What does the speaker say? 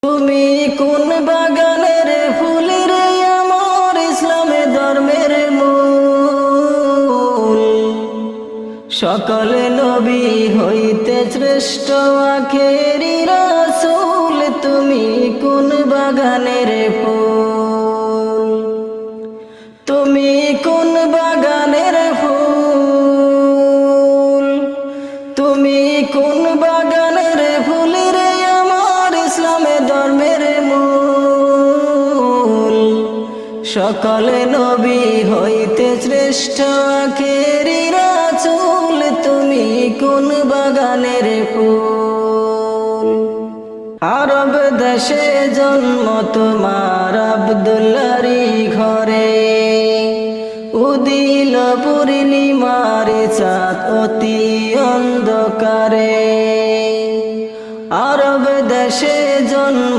তুমি কোন বাগানের ফুলের আমার ইসলামে ধর্মের মূল। সকল নবী হইতে শ্রেষ্ঠ আখেরি রাসূল। তুমি কোন বাগানের ফুল, তুমি কোন বাগানের ফুল, তুমি কোন বাগানের ফুলের আমার ইসলামে ধর্মের মূল। সকল নবী হইতে শ্রেষ্ঠ আখেরি রাসূল। তুমি কোন বাগানের ফুল। আরব দেশে জন্ম তোমার আব্দুল্লাহরই ঘরে, উদিল পূর্ণিমার চাঁদ অতি অন্ধকারে। আরব দেশে জন্ম